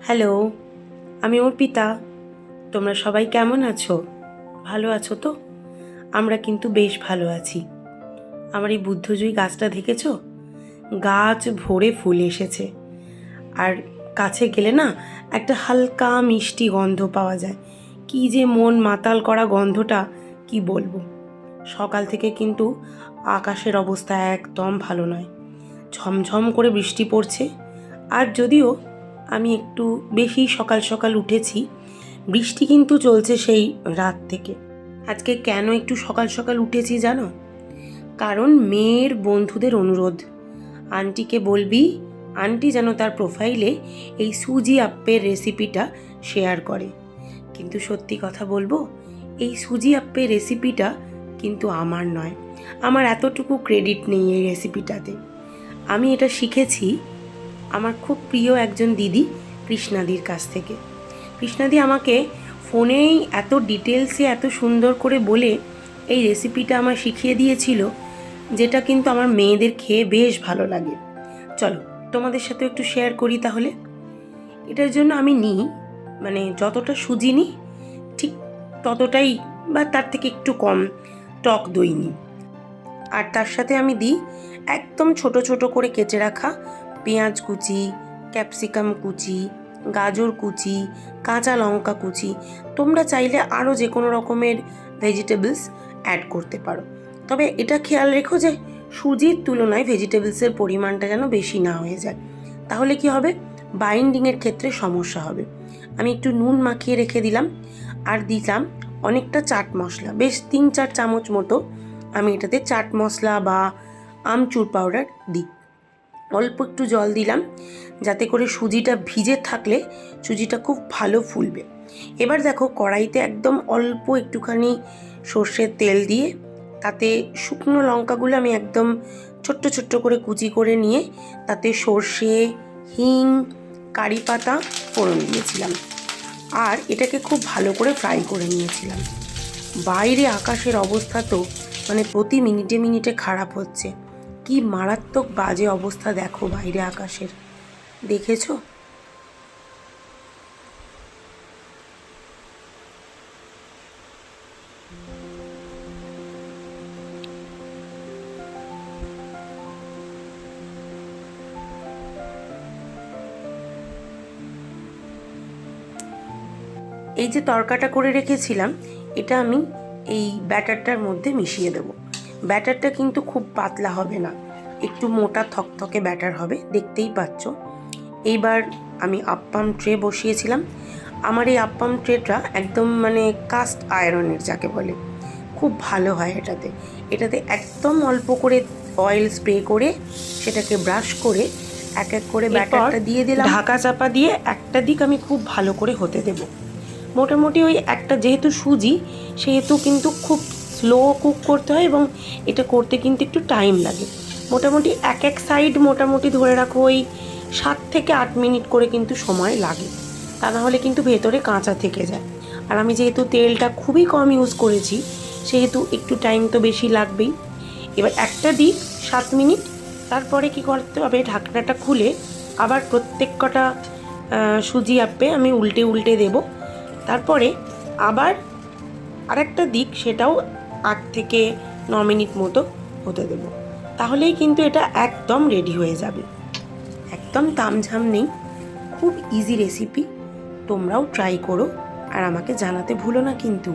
Hello, আমি অর্পিতা। তোমরা সবাই কেমন আছো? ভালো আছো তো? আমরা কিন্তু বেশ ভালো আছি। আমার এই বুদ্ধজয়ী গাছটা দেখেছো? গাছ ভরে ফুল এসেছে। আর কাছে গেলে না একটা হালকা মিষ্টি গন্ধ পাওয়া যায়। কি যে মন মাতাল করা গন্ধটা, কি বলবো। সকাল থেকে কিন্তু আকাশের অবস্থা একদম ভালো নয়। ঝমঝম করে বৃষ্টি পড়ছে। আর যদিও আমি একটু বেশি সকাল সকাল উঠেছি, বৃষ্টি কিন্তু চলছে সেই রাত থেকে। আজকে কেন একটু সকাল সকাল উঠেছি জানো? কারণ মেয়ের বন্ধুদের অনুরোধ, আন্টিকে বলবি আন্টি যেন তার প্রোফাইলে এই সুজি আপ্পের রেসিপিটা শেয়ার করে। কিন্তু সত্যি কথা বলবো, এই সুজি আপ্পের রেসিপিটা কিন্তু আমার নয়। আমার এতটুকু ক্রেডিট নেই এই রেসিপিটাতে। আমি এটা শিখেছি আমার খুব প্রিয় একজন দিদি, কৃষ্ণাদির কাছ থেকে। কৃষ্ণাদি আমাকে ফোনেই এত ডিটেলসে এত সুন্দর করে বলে এই রেসিপিটা আমার শিখিয়ে দিয়েছিল, যেটা কিন্তু আমার মেয়েদের খেয়ে বেশ ভালো লাগে। চলো তোমাদের সাথে একটু শেয়ার করি তাহলে। এটার জন্য আমি নিই, যতটা সুজি নিই ঠিক ততটাই বা তার থেকে একটু কম টক দই নিই। আর তার সাথে আমি দিই একদম ছোট ছোট করে কেটে রাখা পেঁয়াজ কুচি, ক্যাপসিকাম কুচি, গাজর কুচি, কাঁচা লঙ্কা কুচি। তোমরা চাইলে আরও যে কোনো রকমের ভেজিটেবলস অ্যাড করতে পারো। তবে এটা খেয়াল রেখো যে সুজির তুলনায় ভেজিটেবলসের পরিমাণটা যেন বেশি না হয়ে যায়, তাহলে কি হবে, বাইন্ডিংয়ের ক্ষেত্রে সমস্যা হবে। আমি একটু নুন মাখিয়ে রেখে দিলাম। আর দিলাম অনেকটা চাট মশলা, বেশ 3-4 চামচ মতো আমি এটাতে চাট মশলা বা আমচুর পাউডার দিই। অল্প একটু জল দিলাম যাতে করে সুজিটা ভিজে থাকলে সুজিটা খুব ভালো ফুলবে। এবার দেখো কড়াইতে একদম অল্প একটুখানি সর্ষের তেল দিয়ে তাতে শুকনো লঙ্কাগুলো আমি একদম ছোট্ট ছোট্ট করে কুচি করে নিয়ে তাতে সর্ষে, হিং, কারি পাতা ফোড়ন দিয়েছিলাম। আর এটাকে খুব ভালো করে ফ্রাই করে নিয়েছিলাম। বাইরে আকাশের অবস্থা তো প্রতি মিনিটে মিনিটে খারাপ হচ্ছে। কি মারাত্মক বাজে অবস্থা দেখো বাইরে আকাশের, দেখেছো? এই যে তরকাটা করে রেখেছিলাম, এটা আমি এই ব্যাটারটার মধ্যে মিশিয়ে দেব। ব্যাটারটা কিন্তু খুব পাতলা হবে না, একটু মোটা থকথকে ব্যাটার হবে, দেখতেই পাচ্ছ। এইবার আমি আপ্পাম ট্রে বসিয়েছিলাম। আমার এই আপ্পাম ট্রেটা একদম কাস্ট আয়রনের যাকে বলে, খুব ভালো হয় এটাতে। এটাতে একদম অল্প করে অয়েল স্প্রে করে সেটাকে ব্রাশ করে এক এক করে ব্যাটারটা দিয়ে দিলাম। ঢাকা চাপা দিয়ে একটা দিক আমি খুব ভালো করে হতে দেব। মোটামুটি ওই একটা, যেহেতু সুজি সেহেতু কিন্তু খুব স্লো কুক করতে হয় এবং এটা করতে কিন্তু একটু টাইম লাগে। মোটামুটি এক এক সাইড মোটামুটি ধরে রাখো ওই 7 থেকে 8 মিনিট করে কিন্তু সময় লাগে, তা না হলে কিন্তু ভেতরে কাঁচা থেকে যায়। আর আমি যেহেতু তেলটা খুবই কম ইউজ করেছি সেহেতু একটু টাইম তো বেশি লাগবেই। এবার একটা দিক 7 মিনিট, তারপরে কি করতে হবে, ঢাকনাটা খুলে আবার প্রত্যেক কটা সুজি আপ্পে আমি উল্টে উল্টে দেবো। তারপরে আবার আরেকটা দিক, সেটাও 8 থেকে 9 মিনিট মতো হতে দেব। তাহলেই কিন্তু এটা একদম রেডি হয়ে যাবে। একদম তামঝাম নেই, খুব ইজি রেসিপি। তোমরাও ট্রাই করো আর আমাকে জানাতে ভুলো না কিন্তু।